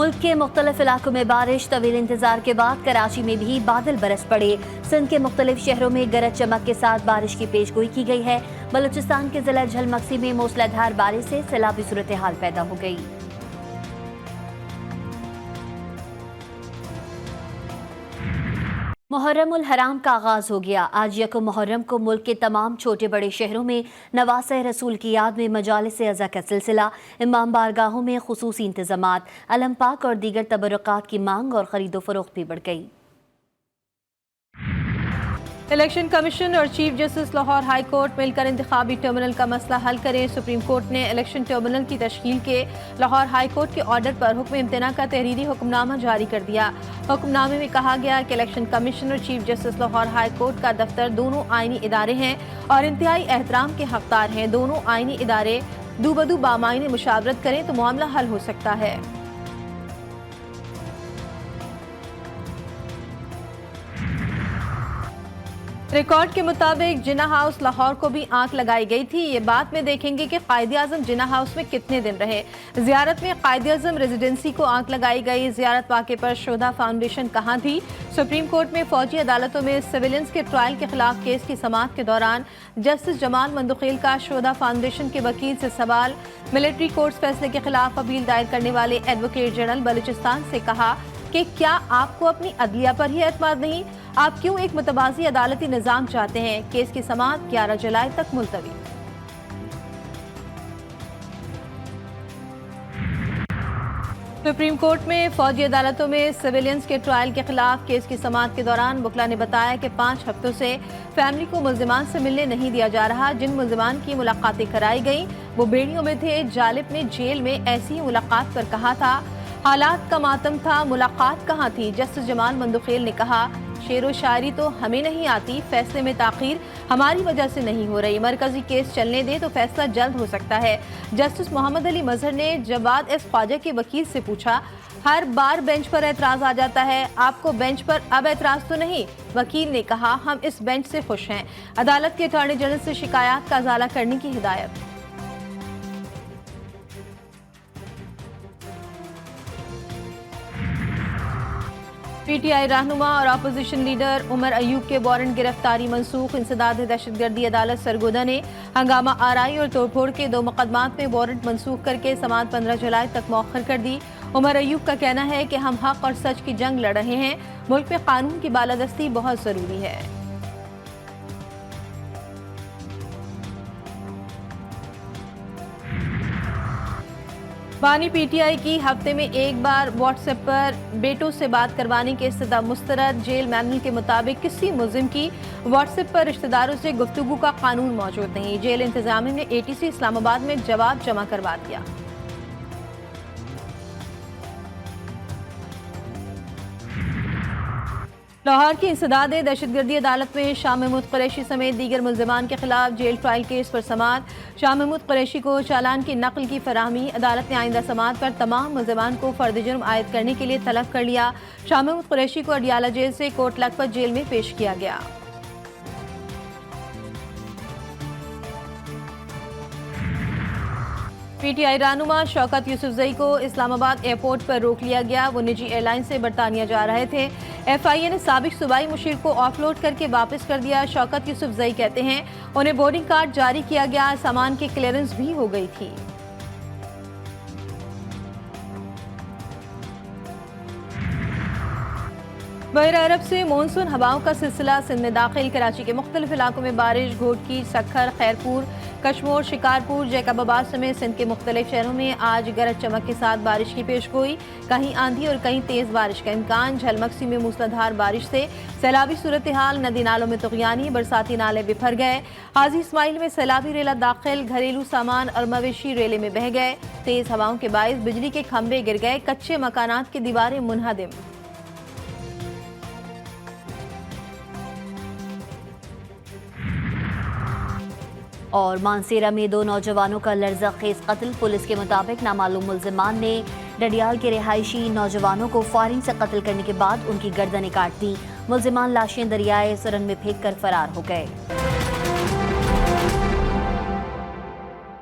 मुल्क के मुख्तलिफ इलाकों में बारिश, तवील इंतजार के बाद कराची में भी बादल बरस पड़े। सिंध के मुख्तलिफ शहरों में गरज चमक के साथ बारिश की पेशगोई की गई है। बलूचिस्तान के जिला झलमक्सी में मूसलाधार बारिश से सैलाबी सूरत हाल पैदा हो गई। मुहर्रम उल हराम का आगाज हो गया। आज यकम मुहर्रम को मुल्क के तमाम छोटे बड़े शहरों में नवासे रसूल की याद में मजालिस अज़ा का सिलसिला। इमाम बारगाहों में खुसूसी इंतजामात, अलम पाक और दीगर तबरुकात की मांग और खरीदो फरोख्त भी बढ़ गई। इलेक्शन कमीशन और chief justice Lahore high court मिलकर इंतखाबी टर्मिनल का मसला हल करें। सुप्रीम कोर्ट ने इलेक्शन टर्मिनल की तश्कील के लाहौर हाई कोर्ट के ऑर्डर पर हुक्म इम्तना का तहरीरी हुक्मनामा जारी कर दिया। हुक्मनामे में कहा गया कि इलेक्शन कमीशन और chief justice Lahore high court का दफ्तर दोनों आईनी इदारे हैं और इंतहाई एहतराम के हकदार हैं। दोनों आईनी इदारे दूबदू बामायने मुशावरत करें तो मामला हल हो सकता है। रिकॉर्ड के मुताबिक जिन्ना हाउस लाहौर को भी आंख लगाई गई थी। ये बात में देखेंगे कि कायद-ए-आज़म जिन्ना हाउस में कितने दिन रहे। जियारत में कायद-ए-आज़म रेजिडेंसी को आंख लगाई गई। जियारत वाक़े पर शोधा फाउंडेशन कहाँ थी। सुप्रीम कोर्ट में फौजी अदालतों में सिविलियंस के ट्रायल के खिलाफ केस की समाअत के दौरान जस्टिस जमाल मंदुखेल का शोधा फाउंडेशन के वकील से सवाल। मिलिट्री कोर्ट्स फैसले के खिलाफ अपील दायर करने वाले एडवोकेट जनरल बलूचिस्तान से कहा कि क्या आपको अपनी अदलिया पर ही एतमाद नहीं, आप क्यों एक मुतबाजी अदालती निज़ाम चाहते हैं। केस की समाअत 11 जुलाई तक मुलतवी। सुप्रीम कोर्ट में फौजी अदालतों में सिविलियंस के ट्रायल के खिलाफ केस की समाअत के दौरान बुकला ने बताया कि 5 हफ्तों से फैमिली को मुल्जिमान से मिलने नहीं दिया जा रहा। जिन मुल्जिमान की मुलाकातें कराई गई वो बेड़ियों में थे। जालिब ने जेल में ऐसी ही मुलाकात पर कहा था हालात का मातम था, मुलाकात कहाँ थी। जस्टिस जमाल मंदुखेल ने कहा शेरो शायरी तो हमें नहीं आती, फैसले में ताखीर हमारी वजह से नहीं हो रही। मरकजी केस चलने दे तो फैसला जल्द हो सकता है। जस्टिस मोहम्मद अली मजहर ने जवाद एस ख्वाजा के वकील से पूछा हर बार बेंच पर एतराज आ जाता है, आपको बेंच पर अब एतराज तो नहीं। वकील ने कहा हम इस बेंच से खुश हैं। अदालत के अटॉर्नी जनरल से शिकायत का अजाला करने की हिदायत। पीटीआई रहनुमा और अपोजिशन लीडर उमर अयूब के वारंट गिरफ्तारी मनसूख। इंसदाद दहशतगर्दी अदालत सरगोदा ने हंगामा आराई और तोड़फोड़ के 2 मुकदमात में वारंट मनसूख करके समाअत 15 जुलाई तक मौखर कर दी। उमर अयूब का कहना है कि हम हक और सच की जंग लड़ रहे हैं। मुल्क में कानून की बालादस्ती बहुत जरूरी है। बानी पीटीआई की हफ्ते में एक बार व्हाट्सएप पर बेटों से बात करवाने के इस्तदा मुस्तरद। जेल मैनुअल के मुताबिक किसी मुल्जिम की व्हाट्सएप पर रिश्तेदारों से गुफ्तगू का कानून मौजूद नहीं। जेल इंतजामिया ने एटीसी इस्लामाबाद में जवाब जमा करवा दिया। लाहौर की इंसदाद दहशतगर्दी अदालत में शाह महमूद कुरैशी समेत दीगर मुल्जिमान के खिलाफ जेल ट्रायल केस पर समाअत। शाह महमूद कुरैशी को चालान की नकल की फराहमी। अदालत ने आइंदा समाअत पर तमाम मुल्जिमान को फर्द जुर्म आयद करने के लिए तलब कर लिया। शाह महमूद कुरैशी को अडियाला जेल से कोट लखपत जेल में पेश किया गया। पीटीआई रहनुमा शौकत यूसुफजई को इस्लामाबाद एयरपोर्ट पर रोक लिया गया। वो निजी एयरलाइन से बरतानिया जा रहे थे। एफआईए ने साबिक सूबाई मुशीर को ऑफलोड करके वापस कर दिया। शौकत यूसुफजई कहते हैं उन्हें बोर्डिंग कार्ड जारी किया गया, सामान की क्लियरेंस भी हो गई थी। बहर अरब से मानसून हवाओं का सिलसिला सिंध में दाखिल। कराची के मुख्तलिफ इलाकों में बारिश। घोटकी, सखर, खैरपुर, कशमोर, शिकारपुर, जैकबाबाद समेत सिंध के मुख्तलिफ शहरों में आज गरज चमक के साथ बारिश की पेशगोई। कहीं आंधी और कहीं तेज बारिश का इम्कान। झलमक्सी में मूसलाधार बारिश से सैलाबी सूरत हाल, नदी नालों में तुग़यानी, बरसाती नाले बिफर गए। हाजी इस्माइल में सैलाबी रेला दाखिल। घरेलू सामान और मवेशी रेले में बह गए। तेज हवाओं के बायस बिजली के खंभे गिर गए। कच्चे मकानात की दीवारें मुनहदिम। और मानसेरा में 2 नौजवानों का लर्ज़ाखेज़ कत्ल। पुलिस के मुताबिक नामालूम मुल्जिमान ने डडियाल के रिहायशी नौजवानों को फायरिंग से कत्ल करने के बाद उनकी गर्दनें काट दी। मुल्जिमान लाशें दरियाए सुरन में फेंक कर फरार हो गए।